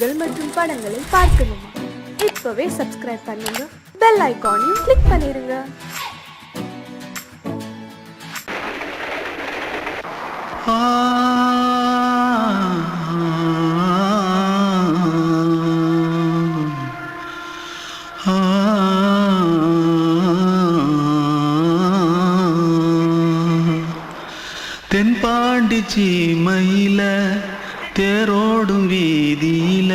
செய்திகள் மற்றும் படங்களை பார்க்கணுமா? இப்பவே சப்ஸ்கிரைப் பண்ணுங்க, பெல் ஐகானையும் கிளிக் பண்ணிருங்க. தென்பாண்டி சீமையில தேரோடும் வீதியில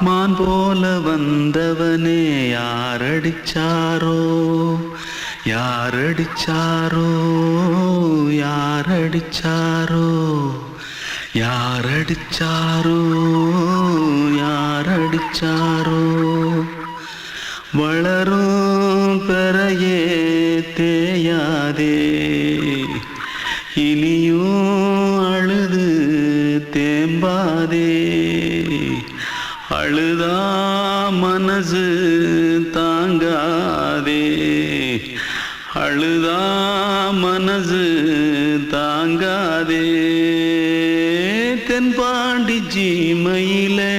மான் போல வந்தவனே யாரடிச்சாரோ யாரடிச்சாரோ யாரடிச்சாரோ யாரடிச்சாரோ யாரடிச்சாரோ வளரும் பெறையே தேயாதே இனியும் அழுது தேம்பாதே அழுதா மனசு தாங்காதே அழுதா மனசு தாங்காதே தென்பாண்டி சீமையிலே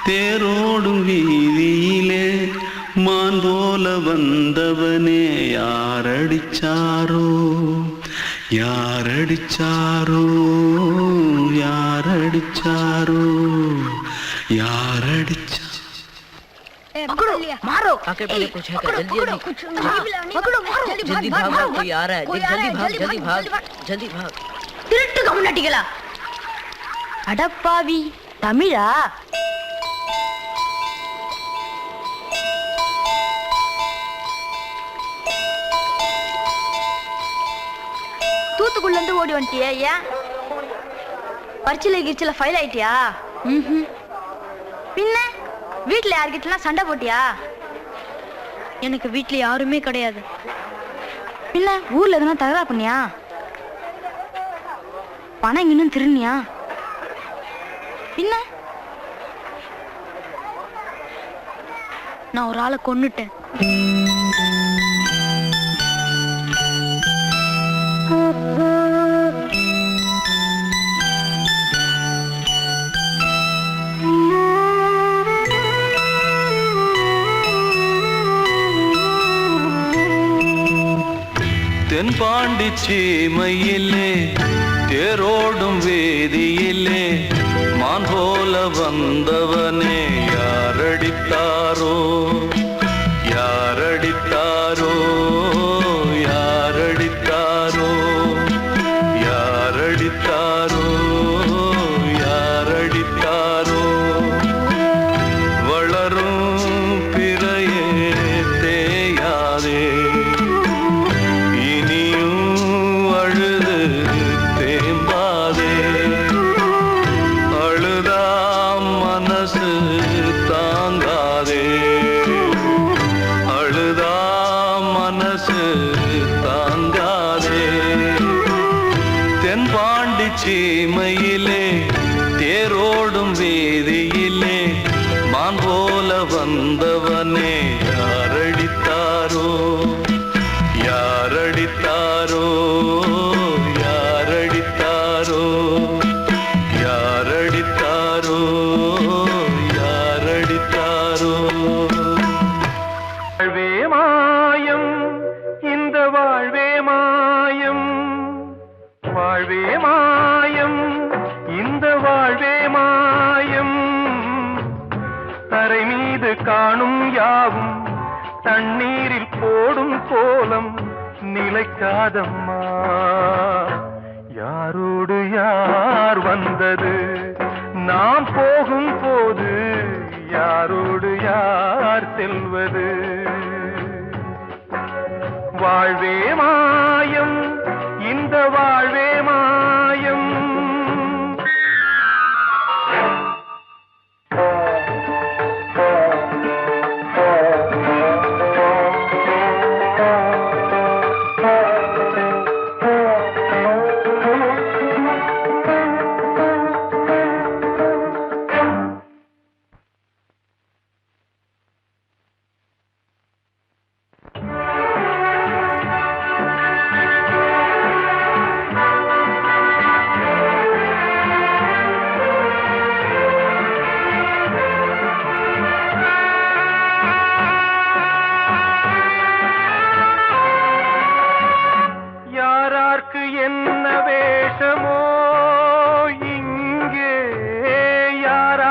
தேரோடும் வீதியிலே மான் போல வந்தவனே யாரடிச்சாரோ யாரடிச்சாரோ யாரடிச்சாரோ यारडिचा पकड़ो मारो आके पहले कुछ है क्या जल्दी पकड़ो मारो जल्दी भाग कोई आ रहा है जल्दी भाग திருட்டு கம்முனட்டிகளா அடப்பாவி தமிழா தூத்துக்குள்ள இருந்து ஓடி வந்துட்டியா? ஏன் பரிச்சையில கிரிச்சில ஃபைல் ஆயிட்டியா? பின்ன வீட்டுல யார்கிட்டலாம் சண்டை போட்டியா? எனக்கு வீட்டுல யாருமே கிடையாது. பின்ன ஊர்ல எதுனா தகராறு பண்ணியா? பணம் இன்னும் திருநியா? பின்ன நான் ஒரு ஆளை கொன்னுட்டேன். தென்பாண்டி சீமையிலே தேரோடும் வேதியிலே மான் போல வந்தவனே யாரடித்தாரோ யாரடித்தாரோ யாரடித்தாரோ யாரடித்தாரோ யாரடித்தாரோ வளரும் பிறையே தேயாதே தென்பாண்டி சீமையிலே தேரோடும் வேதியிலே மான் போல வந்தவனே யாரடித்தாரோ யாரடித்தாரோ யாரடித்தாரோ யாரடித்தாரோ யாரடித்தாரோ வாழ்வே மாயம் இந்த வாழ்வே மாயம் வாழ்வே மாயம் இந்த வாழ்வே மாயம் தரை மீது காணும் யாவும் தண்ணீரில் போடும் கோலம் நிலைக்காதம்மா யாரோடு யார் வந்தது நாம் போகும் போது யாரோடு யார் செல்வது வாழ்வே மாயம் இந்த வாழ்வே மாயம்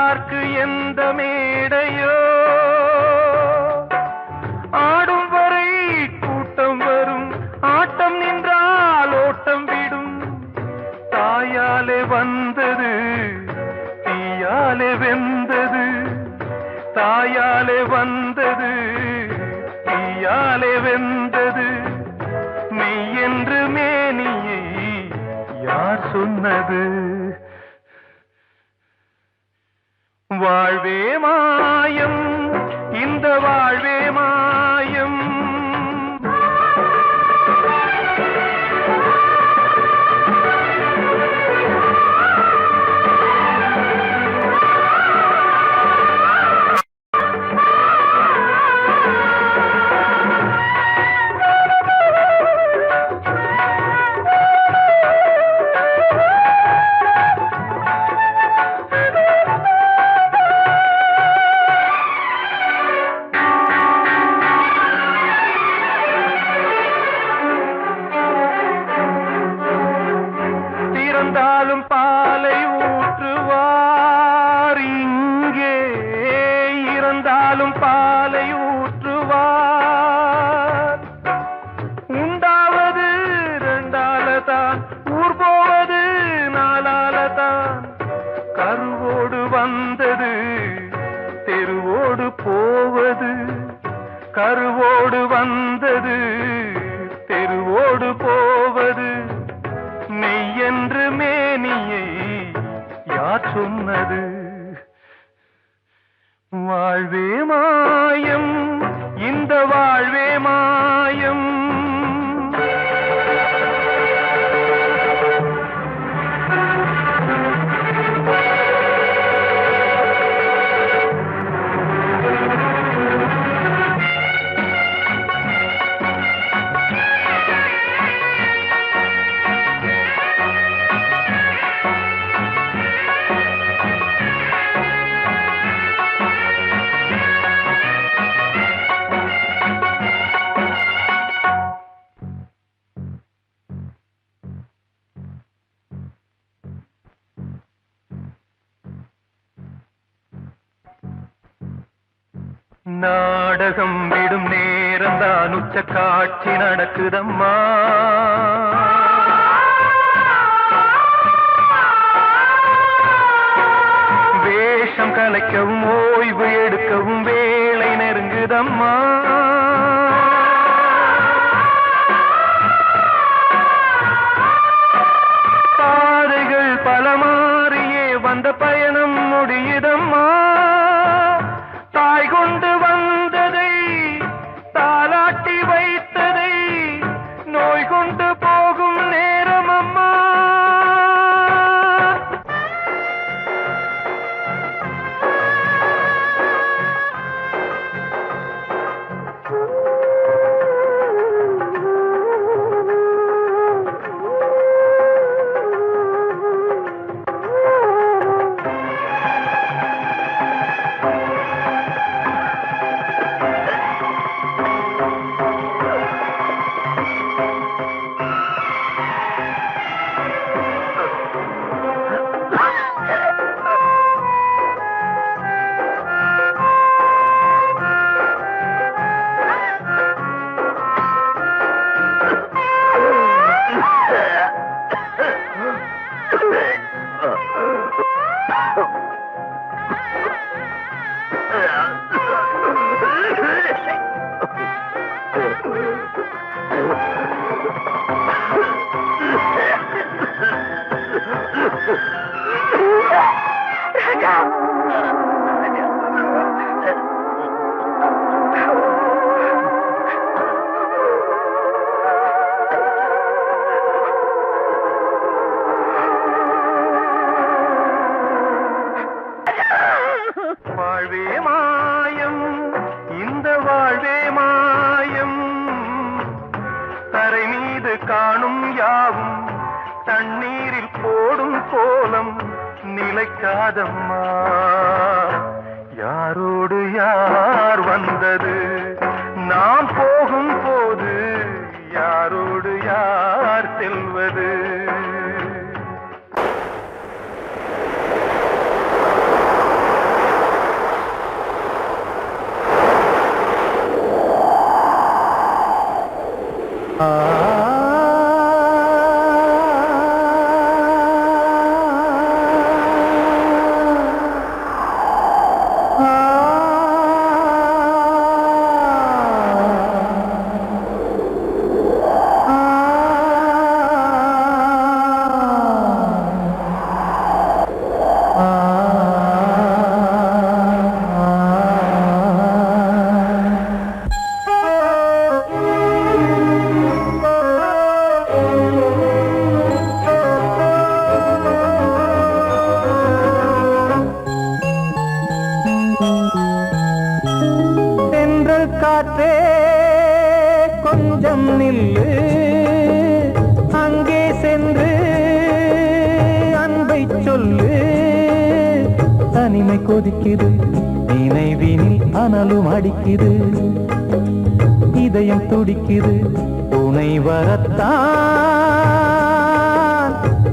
யார்க்கு எந்த மேடையோ ஆடும் வரை கூட்டம் வரும் ஆட்டம் நின்றால் ஓட்டம் விடும் தாயாலே வந்தது தீயாலே வெந்தது தாயாலே வந்தது தீயாலே வெந்தது மெய் என்று மேனியை யார் சொன்னது வாழ்வே மாயம் இந்த வாழ்வே மாயம் இறந்தாலும் பாலை ஊற்றுவார் இங்கே இறந்தாலும் பாலை ஊற்றுவார் உண்டாவது ரெண்டாலதான் ஊர் போவது நாளாலதான் கருவோடு வந்தது தெருவோடு போவது கருவோடு வந்தது தெருவோடு போவது மெய் என்று மேனியை யார் சொன்னது வாழ்வே மாயம் இந்த வாழ்வே மாயம் நாடகம் விடும் நேரம் தான் உச்ச காட்சி நடக்குதம்மா வேஷம் கலைக்கவும் ஓய்வு எடுக்கவும் வேலை நெருங்குதம்மா பாதைகள் பல மாறியே வந்த பயணம் முடியுதம்மா தாய் கொண்டு வந்ததை தாலாட்டி வைத்ததை நோய் கொண்டு போகும் நேரம் அம்மா வாழ்வே மாயம் இந்த வாழ்வே மாயம் தரை மீது காணும் யாவும் தண்ணீரில் போடும் கோலம் நிலைக்காதம்மா யாரோடு யார் வந்தது நாம் போகும் போது யாரோடு யார் செல்வது சென்றல் காற்றே கொஞ்சம் நில்லு அங்கே சென்று அன்பை சொல்லு தனிமை கொதிக்குது நினைவினில் அனலும் அடிக்குது இதயம் துடிக்குது துணை வரத்தான்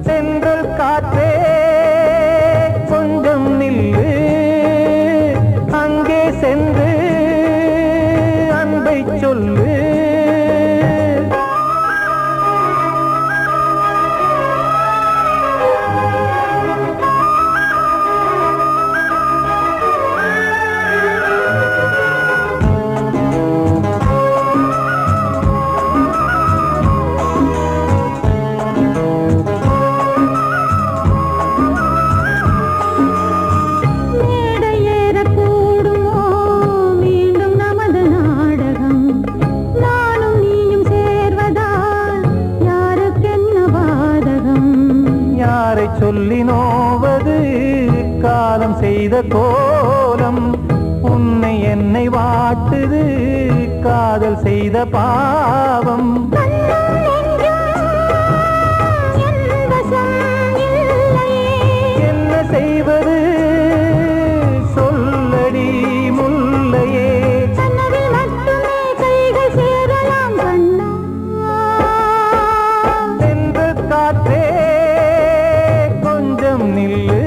சென்றல் காற்றே கொஞ்சம் நில்லு அங்கே சென்று அன்பை சொல்லு சொல்லி நோவது காலம் செய்த கோலம் உன்னை என்னை வாட்டுது காதல் செய்த பாவம் என்ன செய்வது சொல்லடி முல்லையே சென்று காற்றே நில்லு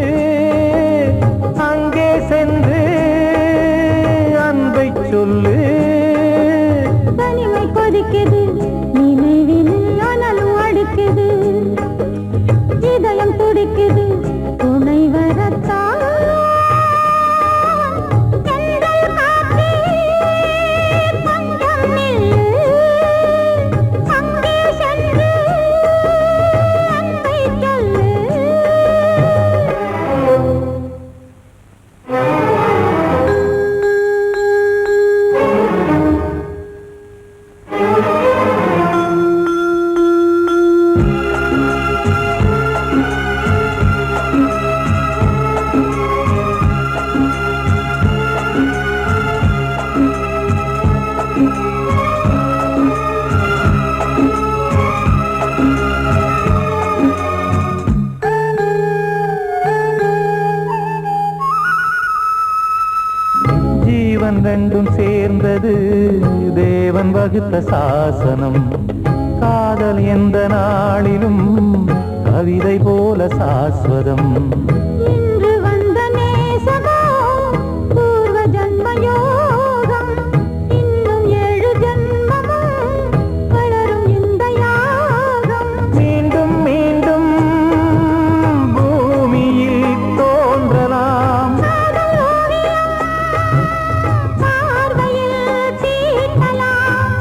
அங்கே சென்று அன்பை சொல்லு தனிமை கொதிக்குது நினைவில் அனலும் அடிக்குது இதயம் துடிக்குது துணை வரத்தான் ரெண்டும் சேர்ந்தது தேவன் வகுத்த சாசனம் காதல் எந்த நாளிலும் கவிதை போல சாஸ்வதம் இன்று வந்த நேசமோ பூர்வ ஜன்ம யோகம் இன்னும் 7 ஜன்மமும் வளரும் இந்த யாகம் மீண்டும் மீண்டும் பூமியில் தோன்றலாம்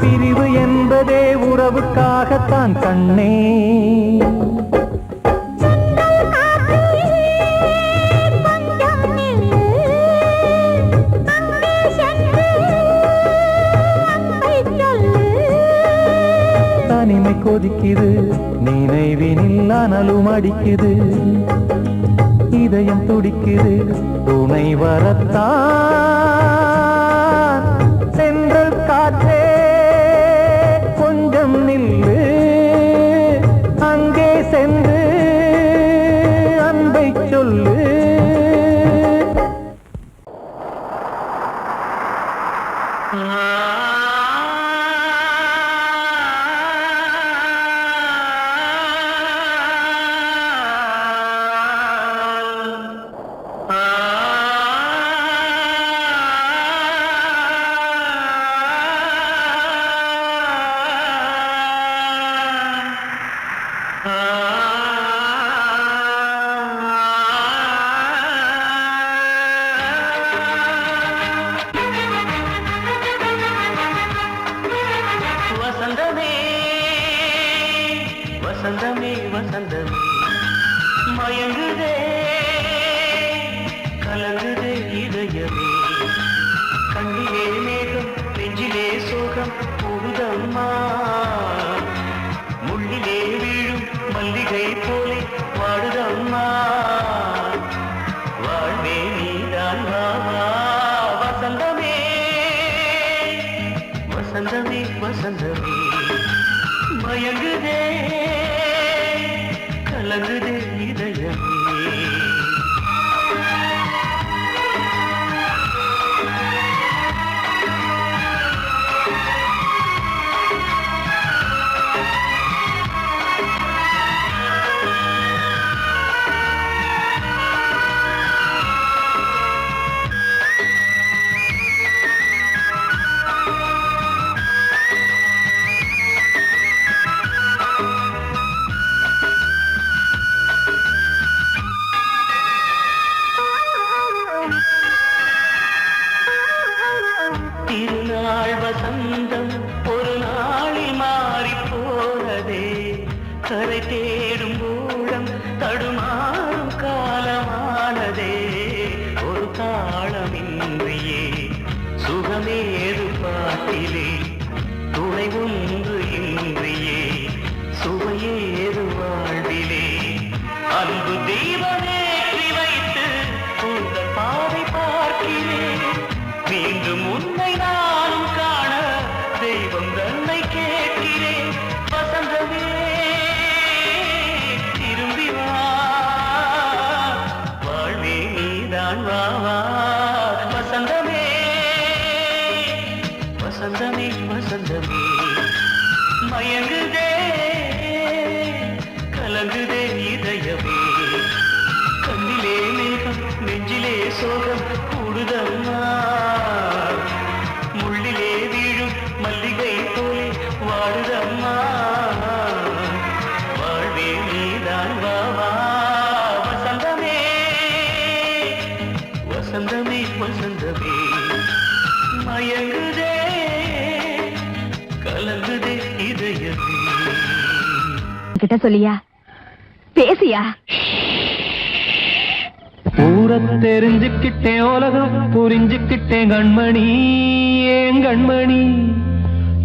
பிரிவு என்பதே உறவுக்காகத்தான் கண்ணே தனிமை கொதிக்குது நினைவினில் அனலும் அடிக்குது இதயம் துடிக்குது துணை வரத்தான் சென்றல் காற்றே கொஞ்சம் நில்லு அங்கே சென்று அன்பை சொல்லு வசந்தமே வசந்தமே மயங்குதே கலங்குதே இதயமே கண்ணிலே மேகம் நெஞ்சிலே சோகம் புகுதம்மா முள்ளிலே வீழும் மல்லிகை போலே வாடுதம்மா வாழ்வே நீதான் வா வசந்தமே வசந்தமே மயங்குதே கலங்குதே இதயமே திருநாள் வசந்தம் ஒரு நாளில் மாறி போனதே கரை தேடும் ஊழம் தடுமாறும் காலமானதே ஒரு தாளமின்றியே சுகமேது பாட்டிலே துணை ஒன்று இன்றியே சுவையேது வாழ்விலே அன்பு தீபமேற்றி வைத்து உங்கள் பாதை பார்க்கிறேன் மீண்டும் உன்னை நானும் காண தெய்வம் தன்னை கேட்கிறேன் வசந்தமே திரும்பி வா வாழ்வே நீதான் வா வா வசந்தமே வசந்தமே வசந்தமே மயங்குதே கலங்குதே இதயமே கண்ணிலே மேகம் நெஞ்சிலே சோகம் கூடுதம்மா முள்ளிலே வீழும் மல்லிகை போலே வாடுதம்மா வாழ்வே நீதான் வா வா வசந்தமே வசந்தமே வசந்தமே மயங்குதே கலங்குதே இதயமே கிட்ட சொல்லியா பேசியா ஊரை தெரிஞ்சுக்கிட்டேன் உலகம் புரிஞ்சுக்கிட்டேன் கண்மணி ஏன் கண்மணி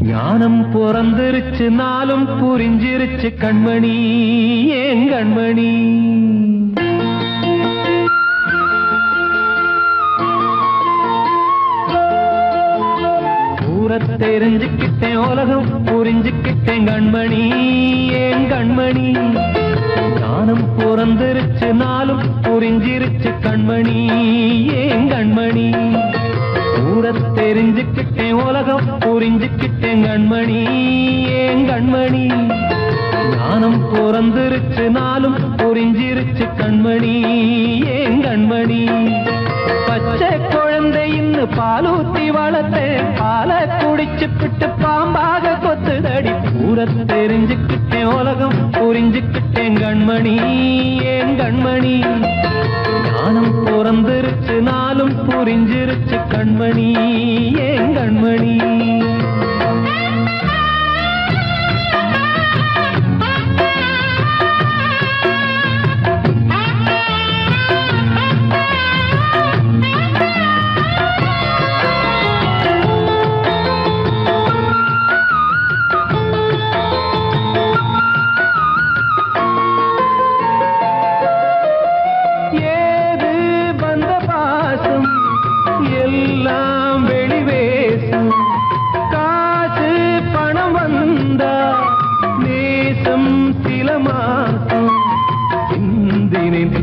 ஞானம் பிறந்திருச்சு நாளும் புரிஞ்சிருச்சு கண்மணி ஏன் கண்மணி ஊரை தெரிஞ்சுக்கிட்டேன் உலகம் புரிஞ்சுக்கிட்டேன் கண்மணி ஏன் கண்மணி ஞானம் பிறந்திருச்சு நாளும் புரிஞ்சிருச்சு கண்மணி ஏன் கண்மணி ஊரை தெரிஞ்சுக்கிட்டேன் உலகம் புரிஞ்சுக்கிட்டேன் கண்மணி ஏன் கண்மணி ஞானம் பிறந்திருச்சு நாளும் புரிஞ்சிருச்சு கண்மணி ஏன் கண்மணி பச்சை குழந்தை இன்னும் பாலூத்தி வளர்த்தேன் பாலை குடிச்சு பிட்டு பாம்பாக கொத்துதடி ஊரை தெரிஞ்சுக்கிட்டேன் உலகம் புரிஞ்சுக்கிட்டேன் கண்மணி ஏன் கண்மணி ஞானம் பிறந்திருச்சு நாளும் புரிஞ்சிருச்சு கண்மணி ஏன் கண்மணி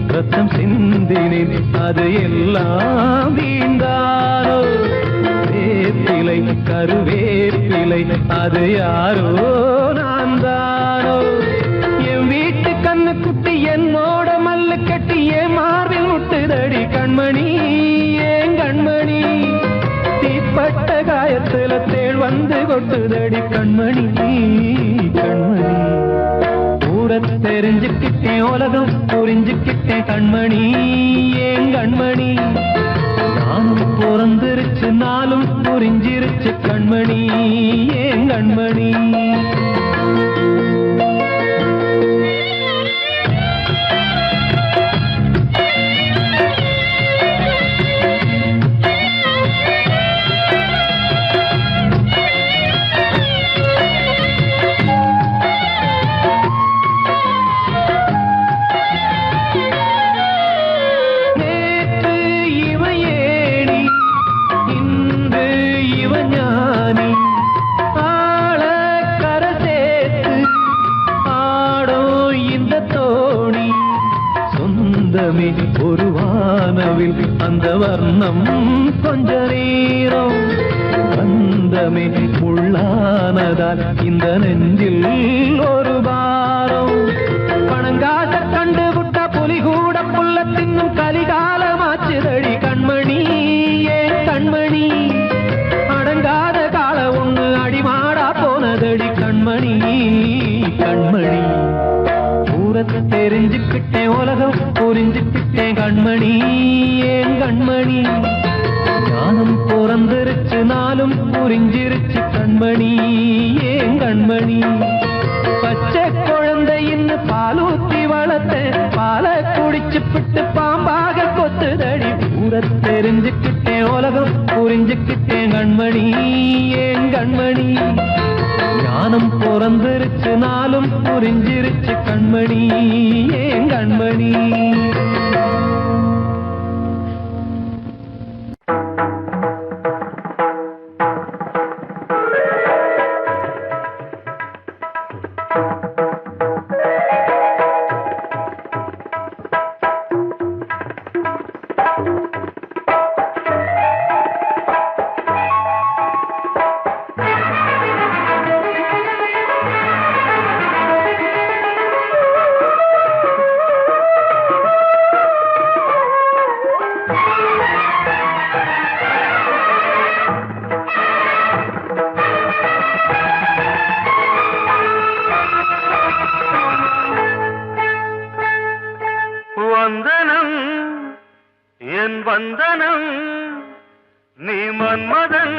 ரத்தம் சிந்தினேன் அது எல்லாம் வீண்டானோ வேப்பிலை கருவேப்பிலை அது யாரோ நான் தானோ என் வீட்டு கண்ணு குட்டி என்னோட மல்லு கட்டி என் மார்பில் முட்டுதடி கண்மணி ஏன் கண்மணி தீப்பட்ட காயத்துல தேள் வந்து கொட்டுதடி கண்மணி கண்மணி ஊரை தெரிஞ்சுக்கிட்டேன் உலகம் புரிஞ்சுக்கிட்டேன் கண்மணி ஏன் கண்மணி நானும் பிறந்திருச்சு நாளும் புரிஞ்சிருச்சு கண்மணி ஏன் கண்மணி வர்ணம் கொஞ்ச நேரம் பந்தமே உள்ளானதால் இந்த நெஞ்சில் ஒரு பாரம் பணங்காச கண்டு விட்ட புலி கூட புல்ல தின்னும் கலிகாலமாச்சுதடி கண்மணி ஏன் கண்மணி அடங்காத கால ஒண்ணு அடிமாடா போனதடி கண்மணி கண்மணி ஊரத்தை தெரிஞ்சுக்கிட்டேன் உலகம் புரிஞ்சுக்கிட்டேன் கண்மணி ஏன் கண்மணி ஞானம் பிறந்திருச்சு நாளும் புரிஞ்சிருச்சு கண்மணி ஏன் கண்மணி பச்சை குழந்தையின்னு பாலூத்தி வளர்த்த பாலை குடிச்சு பிட்டு பாம்பாக கொத்துதடி ஊரை தெரிஞ்சுக்கிட்டேன் உலகம் புரிஞ்சுக்கிட்டேன் கண்மணி ஏன் கண்மணி ஞானம் பிறந்திருச்சு நாளும் புரிஞ்சிருச்சு கண்மணி ஏன் கண்மணி வந்தனம் என் வந்தனம் நீ மன்மதன்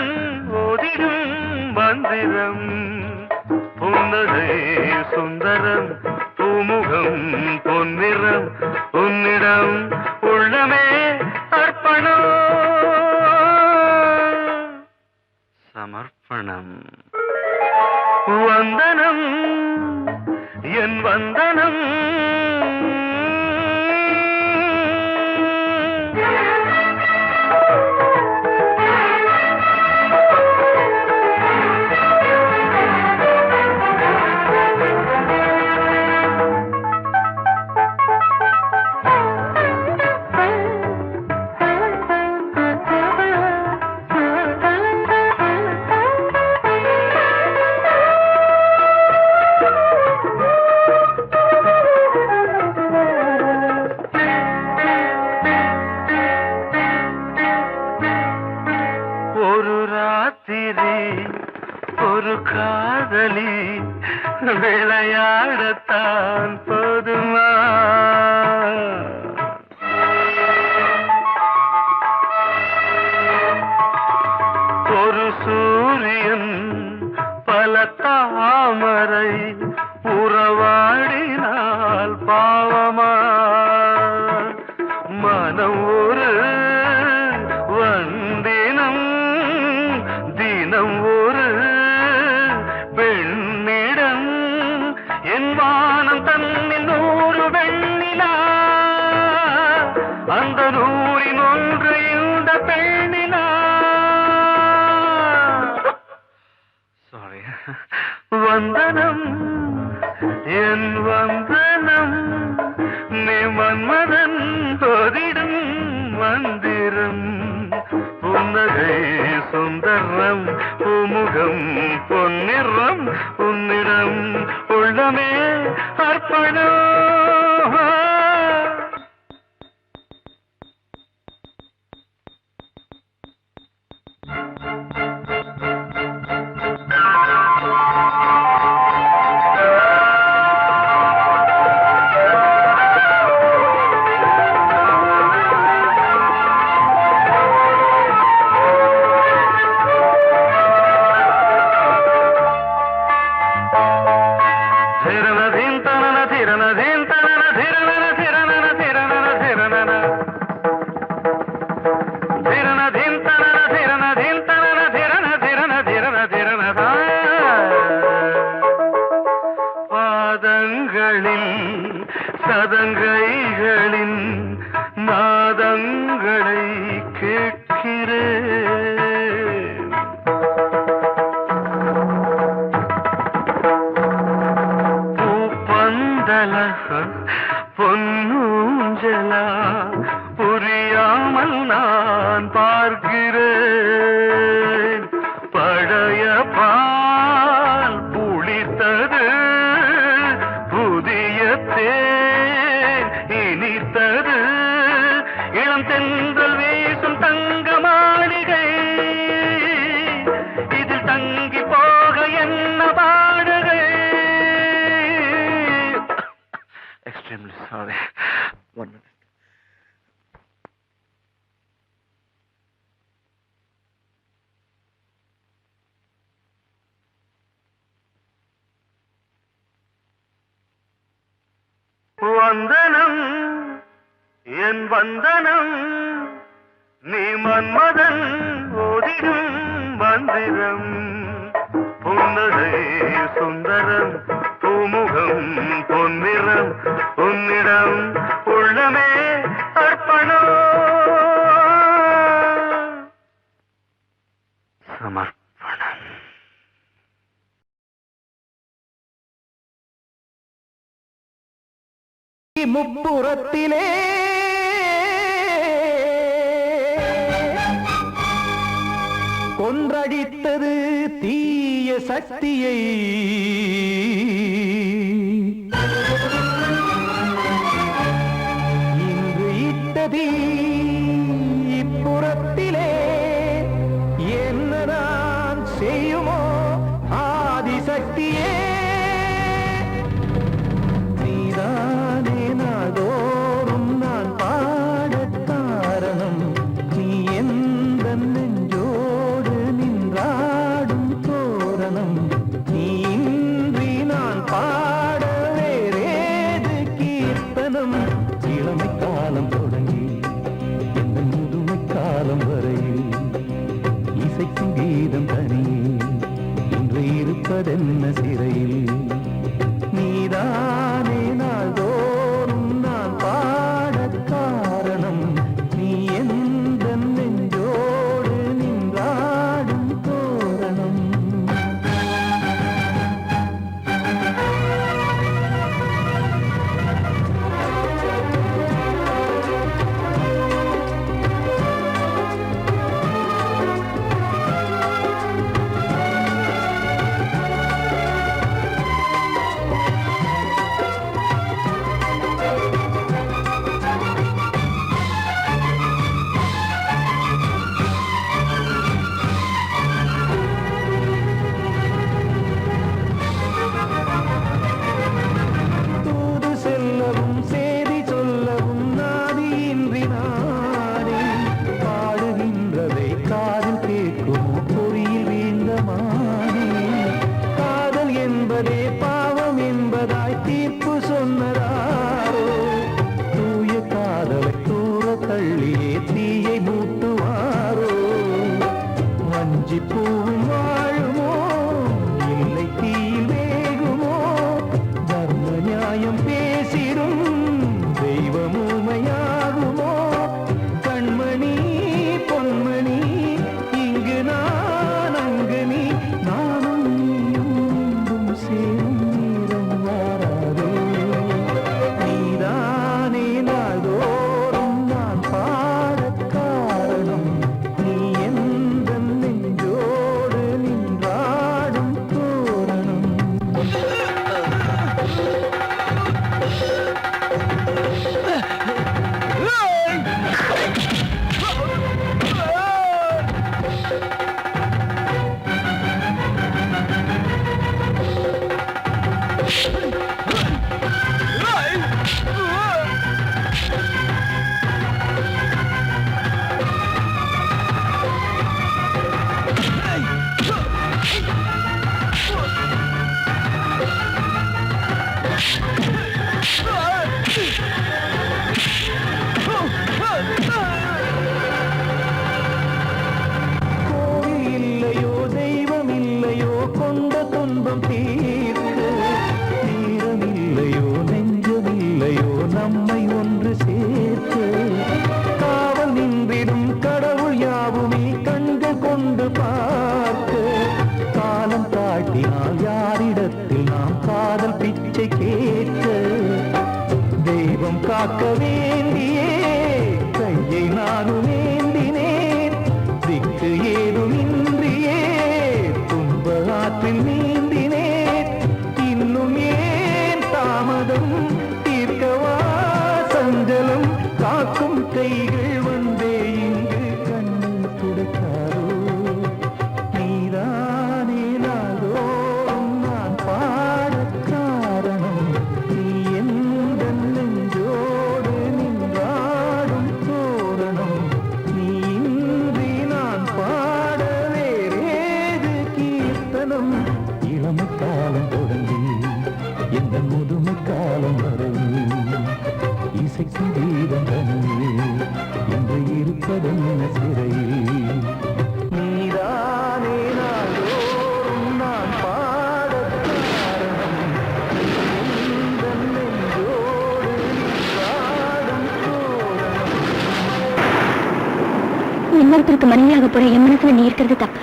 ஓதிடும் மந்திரம் புன்னகை சுந்தரம் பூமுகம் பொன்னிறம் உன்னிடம் உள்ளமே அர்ப்பணம் சமர்ப்பணம் வந்தனம் என் வந்தனம் ஒரு காதலி விளையாடத்தான் போதுமா ஒரு சூரியன் பல தாமரை உறவாடினால் பாவமா மனம் ஒரு வந்தினம் தினம் ஒரு பெண்ணிடம் என் வானம் தன்னில் 100 வெண்ணிலா அந்த 100இன் ஒன்று இந்த பெண்ணிலா சாரி வந்தனம் என் வந்தனம் நீ மன்மதன் ஓதிடும் மந்திரம் புன்னகை சுந்தரம் பூமுகம் பொன்னிறம் உன்னிடம் உள்ளமே அர்ப்பணம் சதங்கைகளின் நாதங்களை கேட்கிறேன் பூப்பந்தல பொன்னூஞ்சலா புரியாமல் நான் நான் பார்க்கிறேன். பழைய பால் புளித்தது, புதிய தேன் இனித்தது, இளம் தென்றல் வீசும் தங்க மாளிகை, இதில் தங்கி போக என்ன பாடுகை. Extremely sorry. 1 minute. வந்தனம் என் வந்தனம், நீ மன்மதன் ஓதிடும் மந்திரம். புன்னகை சுந்தரம், பூமுகம் பொன்னிறம், உன்னிடம் உள்ளமே அர்ப்பணம். சமர்ப்பணம். முப்புறத்திலே கொன்றடித்தது தீய சக்தியை, இன்று இட்டதீ இப்புறத்திலே என்னதான் செய்யுமோ ஆதிசக்தியே. நீதானே நாள்தோறும் நான் பாடக் காரணம், நீ எந்த நெஞ்சோடு நின்றாடும் தோரணம். நீ இன்றி நான் பாட வேறேது கீர்த்தனம். இளமை காலம் தொடங்கி இந்த முதுமை காலம் வரையில் இசைக்கும் கீதம் தனியே இன்று இருப்பதென்ன சிறையில். நீதானே நாள்தோறும் நான் பாடக் காரணம், நீ எந்த நெஞ்சோடு நின்றாடும் தோரணம். தூது செல்லவும் சேதி சொல்லவும் நாதியின்றி நானே பாடுகின்றதை காதில் கேட்குமோ பொறியில் வீழ்ந்த மானே. காதல் என்பதே பாவம் என்பதாய் தீர்ப்பு சொன்னதாரோ, தூய காதலை தூர தள்ளியே தீயை மூட்டுவாரோ. வஞ்சி பூவும் வாழுமோ இல்லை தீயில் வேகுமோ, தர்ம நியாயம் பேசிடும் தெய்வம் ஊமையாகுமோ. கண்மணி பொன்மணி இங்கு நான் அங்கு நீ, நானும் நீயும் மீண்டும் சேரும் நேரம் வாராதோ. நீதானே நாள்தோறும் நான் பாடக் காரணம், நீ எந்த நெஞ்சோடு நின்றாடும் தோரணம். கோவில் இல்லையோ தெய்வம் இல்லையோ கொண்ட துன்பம் தீர்க்க, நேரம் இல்லையோ நெஞ்சம் இல்லையோ நம்மை ஒன்று சேர்க்க. காவல் நின்றிடும் கடவுள் யாவுமே கண்கள் கொண்டு பார்க்க, காலம் காட்டினால் யாரிடத்தில் நாம் காதல் பிச்சை கேட்க. தெய்வம் காக்க வேண்டியே கையை நானும் வேண்டினேன், இன்னொருத்தருக்கு மனைவியாக போற என் மனசுல நீ இருக்கிறது தப்பு.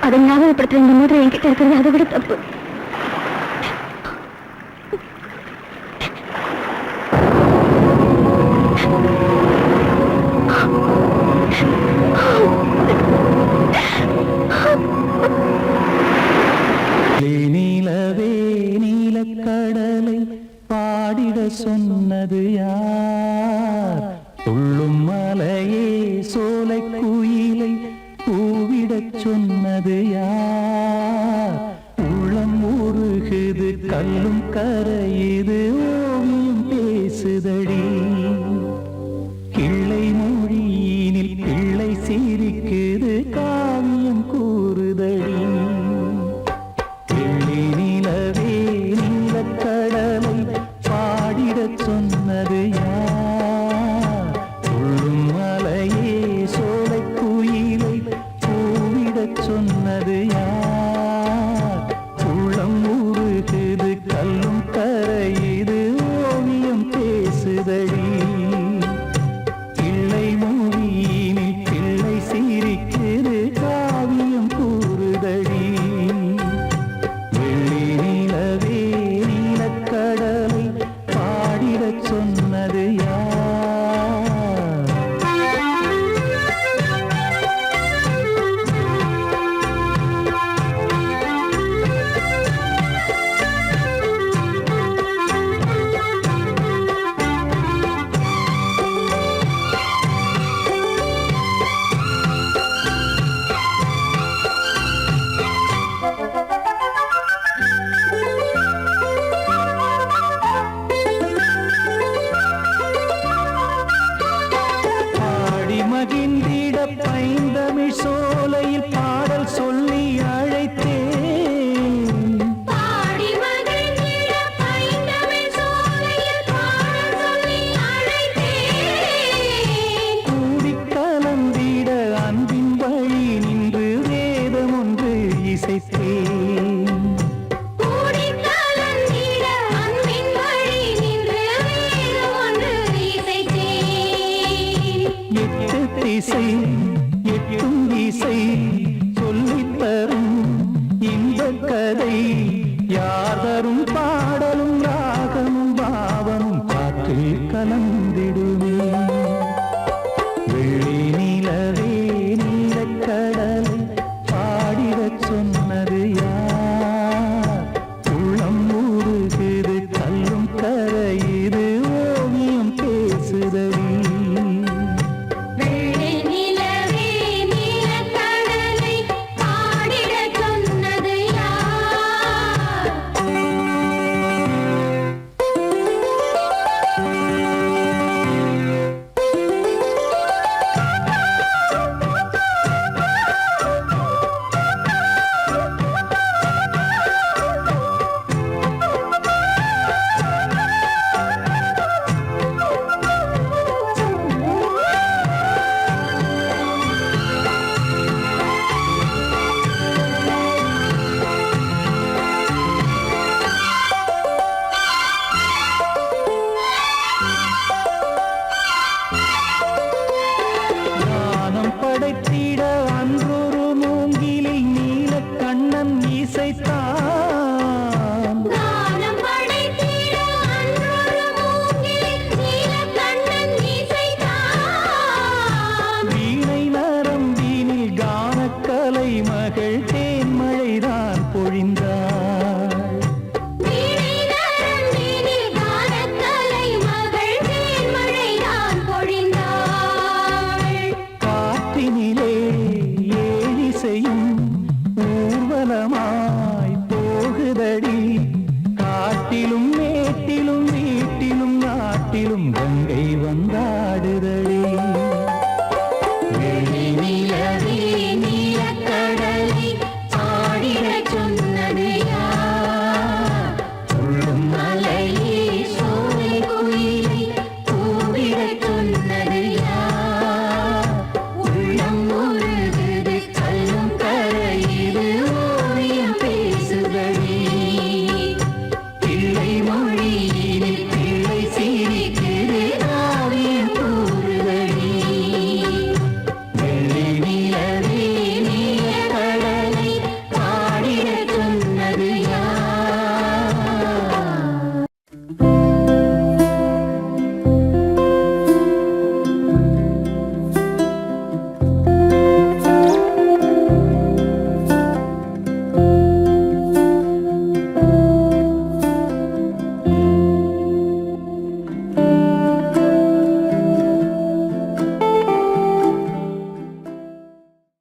அதை ஞாபகப்படுத்துற இந்த மோதிரம் என்கிட்ட இருக்கிறது அதை விட தப்பு. நீலவே நீலக்கடலை பாடிட சொன்னது யார்? துள்ளும் மலையே சோலை குயிலை கூவிடச் சொன்னது யார்? உள்ளம் உருகுது கல்லும் கரையுது ஓவியம் பேசுதடி. கிள்ளை மொழியினில் பிள்ளை சிரிக்குது காவியம் கூறுதடி. நிலவே நீலக்கடலை பாடிடச் சொன்னது யார்? துள்ளும் மலையே சோலை குயிலை கூவிடச் சொன்னது யார்? உள்ளம் உருகுது கல்லும் கரையுது ஓவியம் பேசுதடி. கிள்ளை மொழியினில் பிள்ளை சிரிக்குது காவியம் கூறுதடி. நிலவே நீலக்கடலை பாடிடச் சொன்னது யார்? மகிழ்ந்திட பைந்தமிழ் சோலையில் பாடல் சொல்லி அழைத்தேன். கூடி கலந்திட அன்பின் வழி நின்று வேதம் ஒன்று இசைத்தேன். இசை எட்டும் இசை சொல்லித் தரும் இந்த கதை யார் தரும் பாடலும் ராகமும் பாவமும் காற்றில் கலந்திடுமே. வெள்ளி நிலவே நீலக்கடலை பாடிடச் சொன்னது யார்? உள்ளம் ஊறுகிறது கல்லும் கரையுது ஓவியம் பேசுதடி. படைத்திட அன்றொரு மூங்கிலில் நீலக்கண்ணன் இசைத்தான். வீணை நரம்பினில் கானக்கலை மகள்